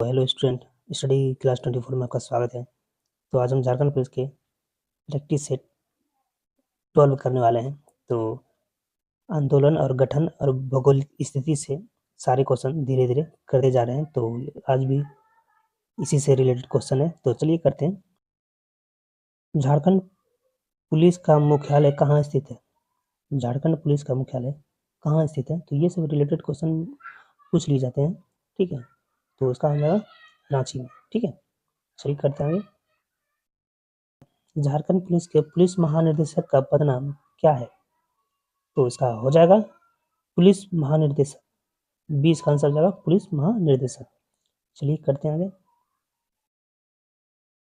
तो hello student, study class 24 में आपका स्वागत है। तो आज हम झारखंड पुलिस के प्रैक्टिस सेट 12 करने वाले हैं। तो आंदोलन और गठन और भौगोलिक स्थिति से सारे क्वेश्चन धीरे धीरे करते जा रहे हैं। तो आज भी इसी से रिलेटेड क्वेश्चन है, तो चलिए करते हैं। झारखंड पुलिस का मुख्यालय कहाँ स्थित है? झारखंड पुलिस का मुख्यालय कहाँ स्थित है? तो ये सब रिलेटेड क्वेश्चन पूछ लिए जाते हैं, ठीक है। तो उसका आंसर रांची में, ठीक है। चलिए करते हैं आगे। झारखंड पुलिस के पुलिस महानिदेशक का पद नाम क्या है? तो इसका हो जाएगा पुलिस महानिर्देशक। 20 का आंसर हो जाएगा पुलिस महानिर्देशक। चलिए करते हैं आगे।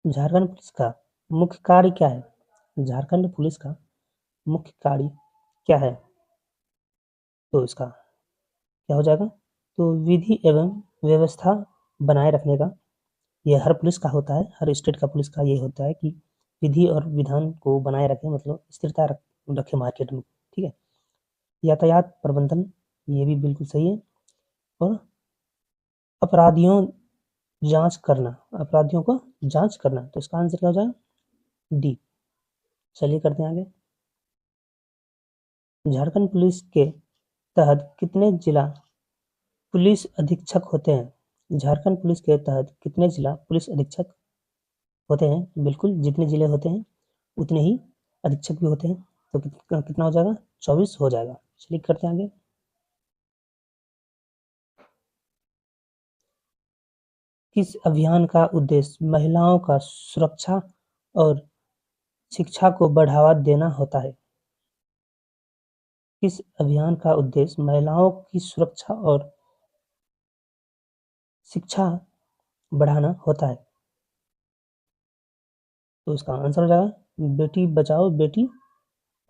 झारखंड पुलिस का मुख्य कार्य क्या है? झारखंड पुलिस का मुख्य कार्य क्या है? तो इसका क्या हो जाएगा? तो विधि एवं व्यवस्था बनाए रखने का। यह हर पुलिस का होता है, हर स्टेट का पुलिस का ये होता है कि विधि और विधान को बनाए रखें, मतलब स्थिरता रखे मार्केट में, ठीक है। यातायात प्रबंधन, ये भी बिल्कुल सही है। और अपराधियों अपराधियों को जांच करना, तो इसका आंसर क्या हो जाएगा? डी। चलिए करते हैं आगे। झारखंड पुलिस के तहत कितने जिला पुलिस अधीक्षक होते हैं? झारखंड पुलिस के तहत कितने जिला पुलिस अधीक्षक होते हैं? बिल्कुल, जितने जिले होते हैं उतने ही अधीक्षक भी होते हैं। तो कितना हो जाएगा? 24 हो जाएगा। चलिए करते हैं आगे। किस अभियान का उद्देश्य महिलाओं का सुरक्षा और शिक्षा को बढ़ावा देना होता है? किस अभियान का उद्देश्य महिलाओं की सुरक्षा और शिक्षा बढ़ाना होता है? तो इसका आंसर हो जाएगा बेटी बचाओ बेटी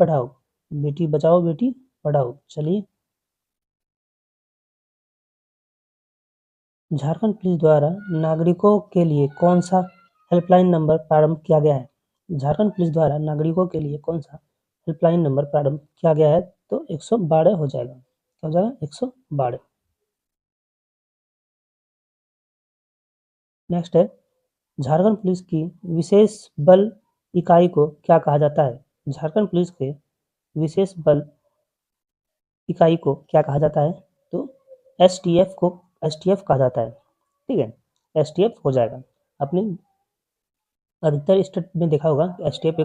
पढ़ाओ। बेटी बचाओ बेटी पढ़ाओ। चलिए, झारखंड पुलिस द्वारा नागरिकों के लिए कौन सा हेल्पलाइन नंबर प्रारंभ किया गया है? झारखंड पुलिस द्वारा नागरिकों के लिए कौन सा हेल्पलाइन नंबर प्रारंभ किया गया है? तो 112 हो जाएगा। क्या हो जाएगा? 112। नेक्स्ट है, झारखंड पुलिस की विशेष बल इकाई को क्या कहा जाता है? झारखंड पुलिस के विशेष बल इकाई को क्या कहा जाता है? तो एसटीएफ को एसटीएफ कहा जाता है, ठीक है। एसटीएफ हो जाएगा। आपने अधिकतर स्टेट में देखा होगा एसटीएफ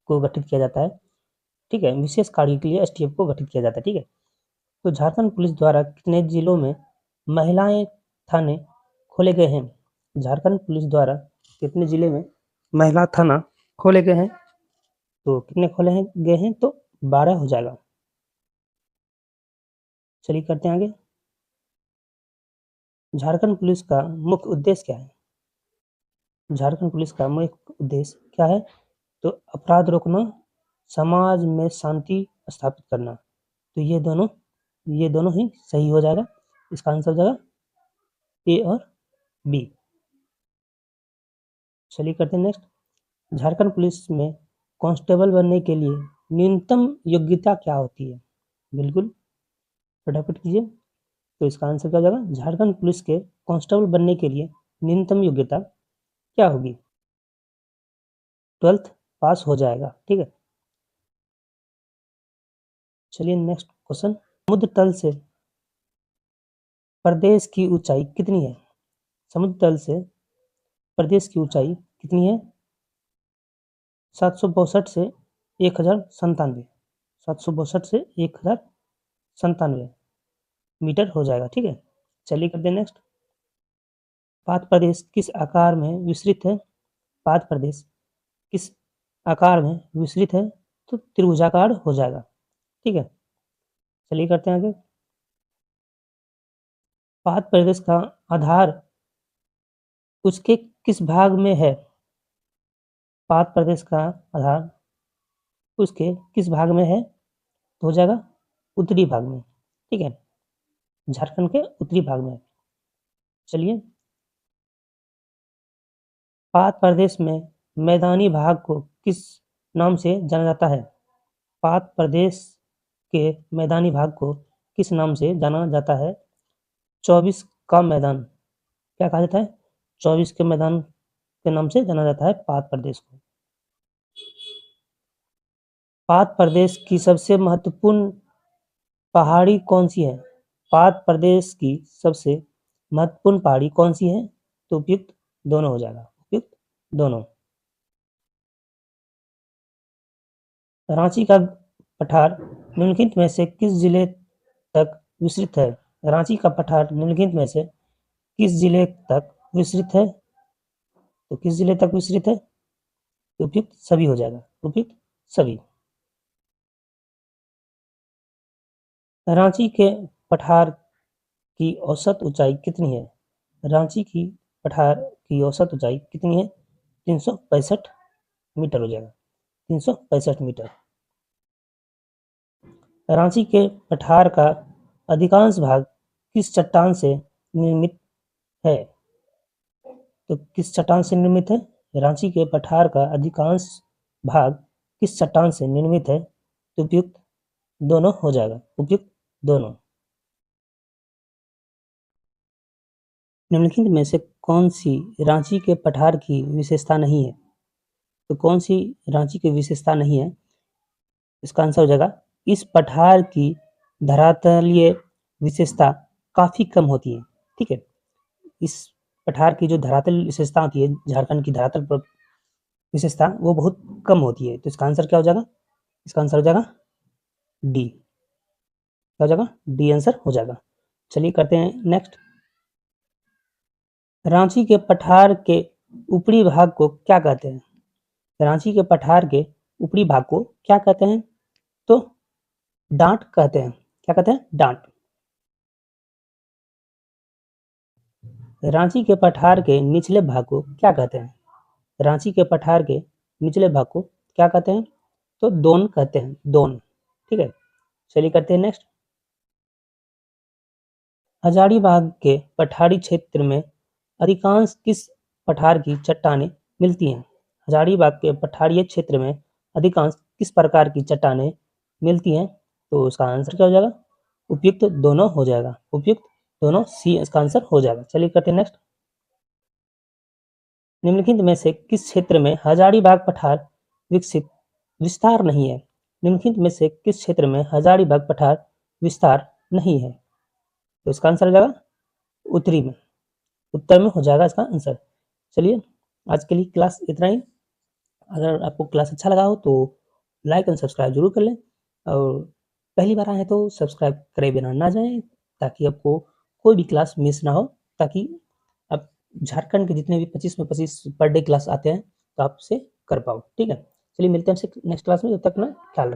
को गठित किया जाता है, ठीक है। विशेष कार्य के लिए एसटीएफ को गठित किया जाता है, ठीक है। तो झारखंड पुलिस द्वारा कितने जिलों में महिलाएं थाने खोले गए हैं? झारखंड पुलिस द्वारा कितने जिले में महिला थाना खोले गए हैं? तो कितने गए हैं? तो 12 हो जाएगा। चलिए करते हैं आगे। झारखंड पुलिस का मुख्य उद्देश्य क्या है? झारखंड पुलिस का मुख्य उद्देश्य क्या है? तो अपराध रोकना, समाज में शांति स्थापित करना। तो ये दोनों ही सही हो जाएगा। इसका आंसर हो जाएगा ए और बी। चलिए करते हैं नेक्स्ट। झारखंड पुलिस में कांस्टेबल बनने के लिए न्यूनतम योग्यता क्या होती है? बिल्कुल, फटाफट कीजिए। तो इसका आंसर क्या हो जाएगा? झारखंड पुलिस के कांस्टेबल बनने के लिए न्यूनतम योग्यता क्या होगी? 12th पास हो जाएगा, ठीक है। चलिए नेक्स्ट क्वेश्चन। समुद्र तल से प्रदेश की ऊंचाई कितनी है? समुद्र तल से प्रदेश की ऊंचाई कितनी है? 762 से 1097। 762 से 1097 मीटर हो जाएगा, ठीक है। चलिए करते हैं नेक्स्ट। पात प्रदेश किस आकार में विस्तृत है? पात प्रदेश किस आकार में विस्तृत है? तो त्रिभुजाकार हो जाएगा, ठीक है। चलिए करते हैं आगे। पात प्रदेश का आधार उसके किस भाग में है? पात प्रदेश का आधार उसके किस भाग में है? तो हो जाएगा उत्तरी भाग में, ठीक है। झारखंड के उत्तरी भाग में। चलिए, पात प्रदेश में मैदानी भाग को किस नाम से जाना जाता है? पात प्रदेश के मैदानी भाग को किस नाम से जाना जाता है? 24 का मैदान। क्या कहा जाता है? 24 के मैदान के नाम से जाना जाता है पात प्रदेश को। पात प्रदेश की सबसे महत्वपूर्ण पहाड़ी कौन सी है? पात प्रदेश की सबसे महत्वपूर्ण पहाड़ी कौन सी है? तो उपयुक्त दोनों हो जाएगा, उपयुक्त दोनों। रांची का पठार निम्नलिखित में से किस जिले तक विस्तृत है? रांची का पठार निम्नलिखित में से किस जिले तक विस्तृत है? तो किस जिले तक विस्तृत है? तो उपयुक्त सभी हो जाएगा, उपयुक्त सभी। रांची के पठार की औसत ऊंचाई कितनी है? रांची की पठार की औसत ऊंचाई कितनी है? 365 मीटर हो जाएगा, 365 मीटर। रांची के पठार का अधिकांश भाग किस चट्टान से निर्मित है? तो किस चट्टान से निर्मित है? रांची के पठार का अधिकांश भाग किस चट्टान से निर्मित है? तो उपयुक्त दोनों हो जाएगा, उपयुक्त दोनों। निम्नलिखित में से कौन सी रांची के पठार की विशेषता नहीं है? तो कौन सी रांची की विशेषता नहीं है? इसका आंसर हो जाएगा, इस पठार की धरातलीय विशेषता काफी कम होती है। ठीक है, इस पठार की जो धरातल विशेषता होती है, झारखंड की धरातल पर विशेषता, वो बहुत कम होती है। तो इसका आंसर क्या हो जाएगा? इसका आंसर हो जाएगा डी। क्या हो जाएगा? डी आंसर हो जाएगा। चलिए करते हैं नेक्स्ट। रांची के पठार के ऊपरी भाग को क्या कहते हैं? रांची के पठार के ऊपरी भाग को क्या कहते हैं? तो डांट कहते हैं। क्या कहते हैं? डांट। रांची के पठार के निचले भाग को क्या कहते हैं? रांची के पठार के निचले भाग को क्या कहते हैं? तो दोन कहते हैं, दोन। ठीक है, चलिए करते हैं नेक्स्ट। हजारीबाग के पठारी क्षेत्र में अधिकांश किस पठार की चट्टानें मिलती हैं? हजारीबाग के पठारीय क्षेत्र में अधिकांश किस प्रकार की चट्टानें मिलती हैं? तो इसका आंसर क्या हो जाएगा? उपयुक्त दोनों हो जाएगा, उपयुक्त दोनों, सी इसका आंसर हो जाएगा। चलिए करते हैं नेक्स्ट। निम्नलिखित में से किस क्षेत्र में हजारीबाग पठार विकसित विस्तार नहीं है? निम्नलिखित में से किस क्षेत्र में हजारीबाग पठार विस्तार नहीं है? तो इसका आंसर हो जाएगा उत्तरी में, उत्तर में हो जाएगा इसका आंसर। चलिए आज के लिए क्लास इतना ही। अगर आपको क्लास अच्छा लगा हो तो लाइक एंड सब्सक्राइब जरूर कर लें, और पहली बार आए हैं तो सब्सक्राइब करे बिना ना जाएं, ताकि आपको कोई भी क्लास मिस ना हो, ताकि आप झारखंड के जितने भी 25 में 25 पर डे क्लास आते हैं तो आप उसे कर पाओ। ठीक है, चलिए मिलते हैं आपसे नेक्स्ट क्लास में, तब तक ना ख्याल रखें।